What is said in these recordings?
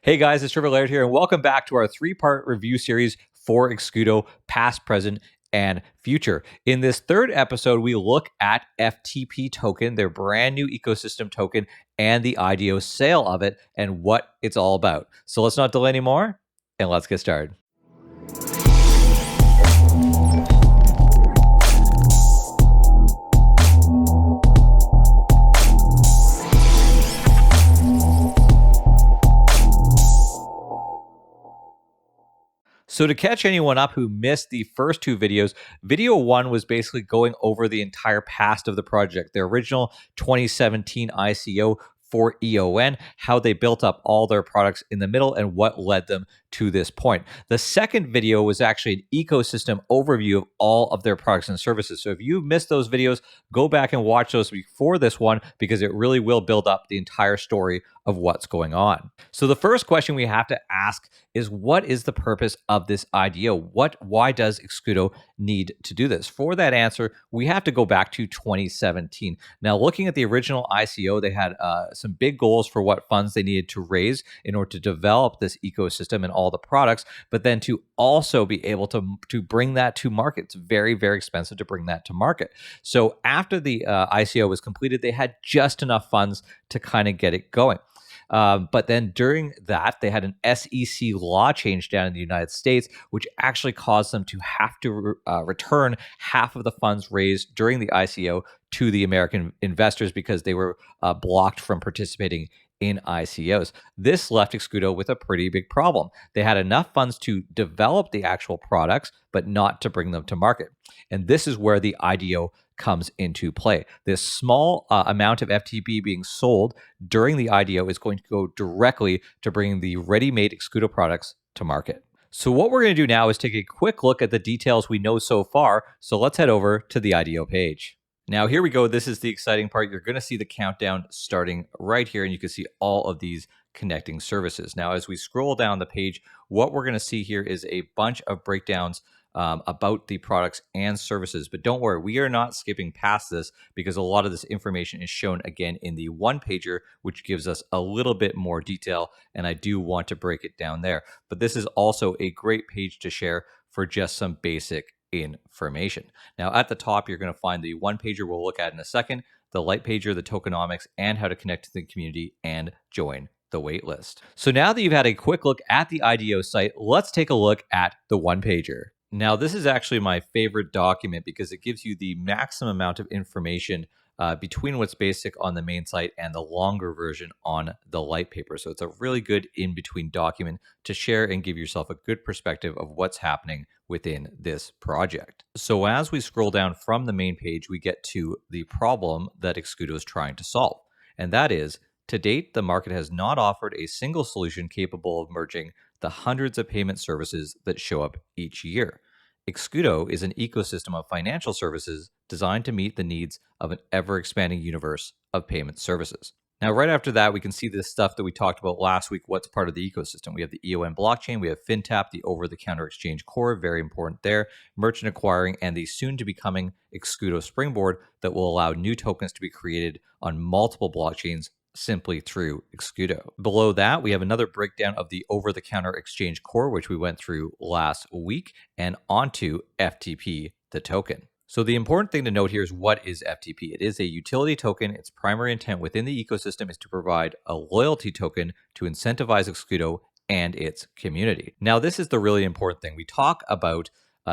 Hey guys, it's Trevor Laird here, and welcome back to our three-part review series for Exscudo, past, present, and future. In this third episode, we look at FTP token, their brand new ecosystem token, and the IDO sale of it, and what it's all about. So let's not delay anymore, and let's get started. So to catch anyone up who missed the first two videos, video one was basically going over the entire past of the project, their original 2017 ICO for EON, how they built up all their products in the middle, and what led them to this point. The second video was actually an ecosystem overview of all of their products and services. So if you missed those videos, go back and watch those before this one, because it really will build up the entire story of what's going on. So the first question we have to ask is, what is the purpose of this IDO? Why does Exscudo need to do this? For that answer, we have to go back to 2017. Now, looking at the original ICO, they had some big goals for what funds they needed to raise in order to develop this ecosystem and all the products, but then to also be able to bring that to market. It's very, very expensive to bring that to market. So after the ICO was completed, they had just enough funds to kind of get it going. But then during that, they had an SEC law change down in the United States, which actually caused them to have to return half of the funds raised during the ICO to the American investors because they were blocked from participating in ICOs. This left Exscudo with a pretty big problem. They had enough funds to develop the actual products, but not to bring them to market. And this is where the IDO comes into play. This small amount of FTP being sold during the IDO is going to go directly to bringing the ready-made Exscudo products to market. So what we're going to do now is take a quick look at the details we know so far. So let's head over to the IDO page. Now, here we go. This is the exciting part. You're going to see the countdown starting right here, and you can see all of these connecting services. Now, as we scroll down the page, what we're going to see here is a bunch of breakdowns about the products and services. But don't worry, we are not skipping past this because a lot of this information is shown again in the Onepager, which gives us a little bit more detail, and I do want to break it down there. But this is also a great page to share for just some basic information. Now, at the top, you're going to find the Onepager we'll look at in a second, the light pager, the tokenomics, and how to connect to the community and join the waitlist. So now that you've had a quick look at the IDO site, let's take a look at the Onepager. Now, this is actually my favorite document because it gives you the maximum amount of information between what's basic on the main site and the longer version on the light paper. So it's a really good in-between document to share and give yourself a good perspective of what's happening within this project. So as we scroll down from the main page, we get to the problem that Exscudo is trying to solve. And that is, to date, the market has not offered a single solution capable of merging the hundreds of payment services that show up each year. Exscudo is an ecosystem of financial services designed to meet the needs of an ever-expanding universe of payment services. Now, right after that, we can see this stuff that we talked about last week, what's part of the ecosystem. We have the EON blockchain, we have FinTap, the over-the-counter exchange core, very important there, merchant acquiring, and the soon-to-becoming Exscudo Springboard that will allow new tokens to be created on multiple blockchains simply through Exscudo. Below that, we have another breakdown of the over-the-counter exchange core, which we went through last week, and onto FTP, the token. So the important thing to note here is, what is FTP? It is a utility token. Its primary intent within the ecosystem is to provide a loyalty token to incentivize Exscudo and its community. Now, this is the really important thing. We talk about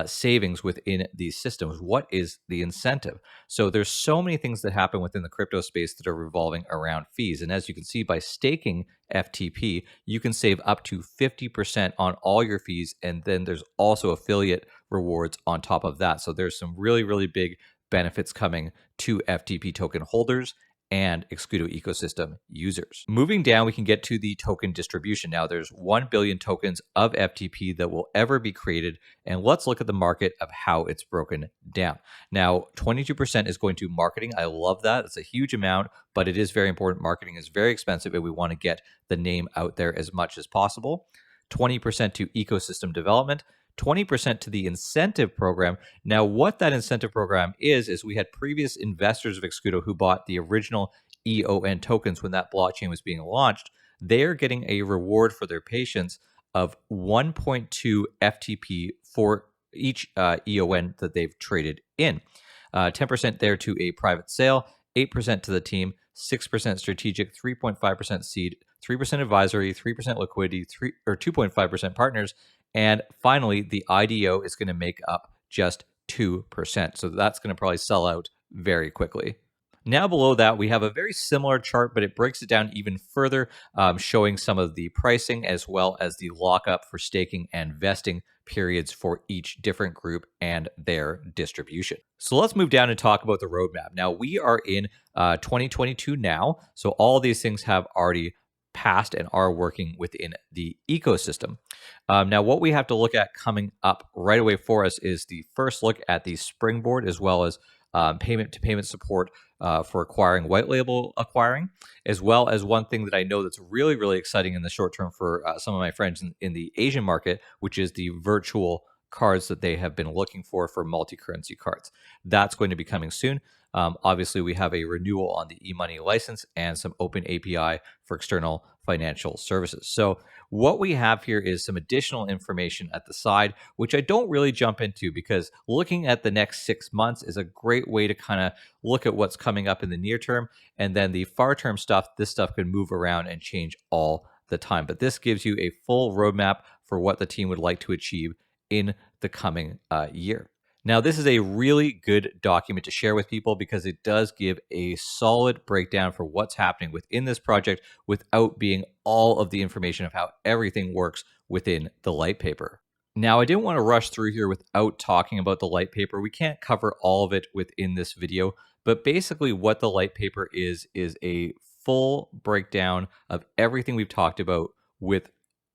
savings within these systems. What is the incentive? So there's so many things that happen within the crypto space that are revolving around fees. And as you can see, by staking FTP, you can save up to 50% on all your fees. And then there's also affiliate rewards on top of that. So there's some really, really big benefits coming to FTP token holders and Exscudo ecosystem users. Moving down, we can get to the token distribution. Now, there's 1 billion tokens of FTP that will ever be created, and let's look at the market of how it's broken down. Now, 22% is going to marketing. I love that. It's a huge amount, but it is very important. Marketing is very expensive, and we want to get the name out there as much as possible. 20% to ecosystem development, 20% to the incentive program. Now, what that incentive program is we had previous investors of Exscudo who bought the original EON tokens when that blockchain was being launched. they are getting a reward for their patience of 1.2 FTP for each EON that they've traded in. 10% there to a private sale, 8% to the team, 6% strategic, 3.5% seed, 3% advisory, 3% liquidity, 2.5% partners, and finally, the IDO is going to make up just 2%. So that's going to probably sell out very quickly. Now below that, we have a very similar chart, but it breaks it down even further, showing some of the pricing as well as the lockup for staking and vesting periods for each different group and their distribution. So let's move down and talk about the roadmap. Now we are in 2022 now, so all these things have already passed and are working within the ecosystem. Now, what we have to look at coming up right away for us is the first look at the Springboard, as well as payment-to-payment support for acquiring white label acquiring, as well as one thing that I know that's really, really exciting in the short term for some of my friends in the Asian market, which is the virtual cards that they have been looking for multi-currency cards. That's going to be coming soon. Obviously, we have a renewal on the e-money license and some open API for external financial services. So what we have here is some additional information at the side, which I don't really jump into because looking at the next 6 months is a great way to kind of look at what's coming up in the near term. And then the far term stuff, this stuff can move around and change all the time. But this gives you a full roadmap for what the team would like to achieve in the coming year. Now, this is a really good document to share with people because it does give a solid breakdown for what's happening within this project without being all of the information of how everything works within the light paper. Now, I didn't want to rush through here without talking about the light paper. We can't cover all of it within this video, but basically what the light paper is a full breakdown of everything we've talked about with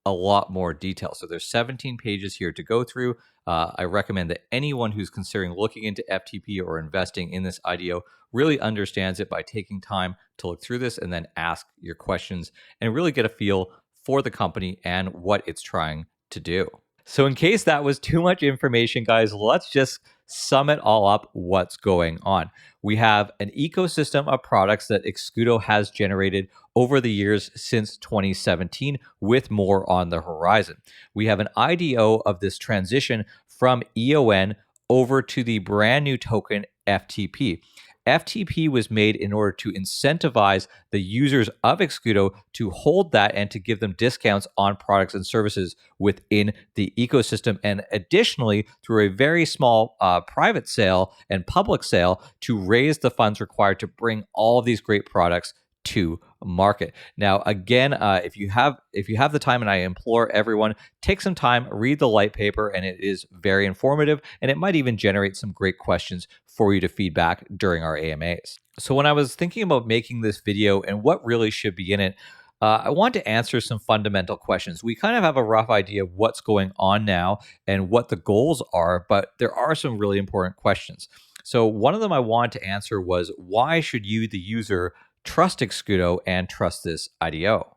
a lot more detail. So there's 17 pages here to go through. I recommend that anyone who's considering looking into FTP or investing in this IDO really understands it by taking time to look through this and then ask your questions and really get a feel for the company and what it's trying to do. So in case that was too much information, guys, let's just sum it all up what's going on. We have an ecosystem of products that Exscudo has generated over the years since 2017, with more on the horizon. We have an IDO of this transition from EON over to the brand new token FTP. FTP was made in order to incentivize the users of Exscudo to hold that and to give them discounts on products and services within the ecosystem. And additionally, through a very small private sale and public sale, to raise the funds required to bring all of these great products to market. Now, again, if you have the time, and I implore everyone, take some time, read the light paper, and it is very informative, and it might even generate some great questions for you to feedback during our AMAs. So when I was thinking about making this video and what really should be in it, I want to answer some fundamental questions. We kind of have a rough idea of what's going on now and what the goals are, but there are some really important questions. So one of them I want to answer was, why should you, the user, trust Exscudo and trust this IDO?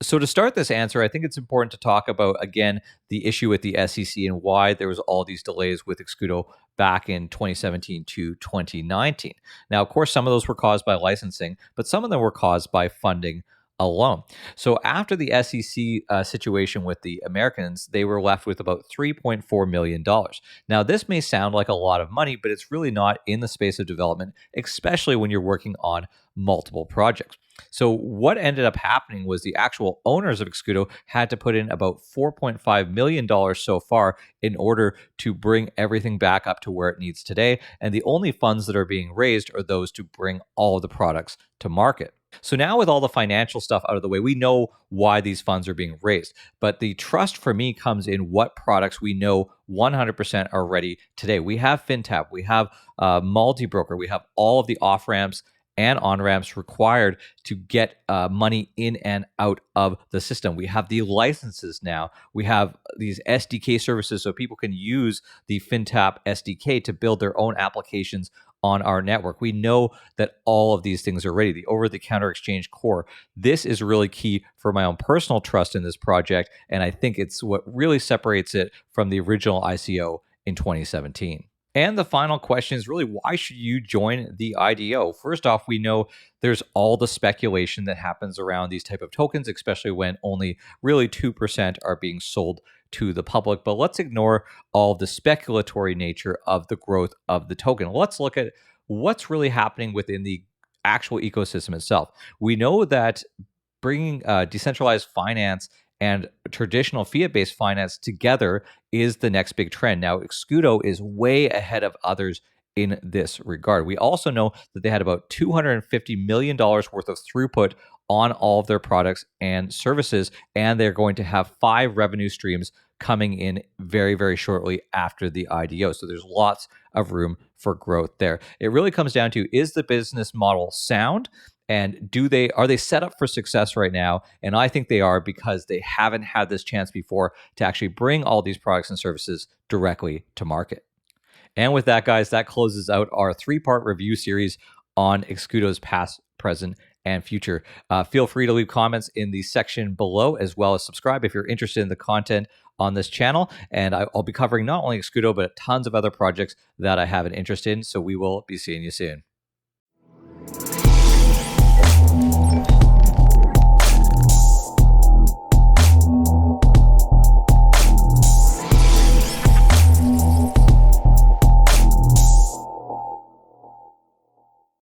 So to start this answer, I think it's important to talk about, again, the issue with the SEC and why there was all these delays with Exscudo back in 2017 to 2019. Now, of course, some of those were caused by licensing, but some of them were caused by funding alone. So after the SEC situation with the Americans, they were left with about $3.4 million. Now, this may sound like a lot of money, but it's really not in the space of development, especially when you're working on multiple projects. So what ended up happening was the actual owners of Exscudo had to put in about $4.5 million so far in order to bring everything back up to where it needs today. And the only funds that are being raised are those to bring all of the products to market. So now with all the financial stuff out of the way, we know why these funds are being raised. But the trust for me comes in what products we know 100% are ready today. We have FinTap, we have multi-broker, we have all of the off-ramps and on-ramps required to get money in and out of the system. We have the licenses now. We have these SDK services so people can use the FinTap SDK to build their own applications on our network. We know that all of these things are ready. The over-the-counter exchange core. This is really key for my own personal trust in this project, and I think it's what really separates it from the original ICO in 2017. And the final question is really, why should you join the IDO? First off, we know there's all the speculation that happens around these type of tokens, especially when only really 2% are being sold to the public. But let's ignore all the speculatory nature of the growth of the token. Let's look at what's really happening within the actual ecosystem itself. We know that bringing decentralized finance and traditional fiat-based finance together is the next big trend. Now, Exscudo is way ahead of others in this regard. We also know that they had about $250 million worth of throughput on all of their products and services, and they're going to have 5 revenue streams coming in very, very shortly after the IDO. So there's lots of room for growth there. It really comes down to, is the business model sound? And are they set up for success right now? And I think they are, because they haven't had this chance before to actually bring all these products and services directly to market. And with that, guys, that closes out our 3-part review series on Exscudo's past, present, and future. Feel free to leave comments in the section below, as well as subscribe if you're interested in the content on this channel. And I'll be covering not only Exscudo, but tons of other projects that I have an interest in. So we will be seeing you soon.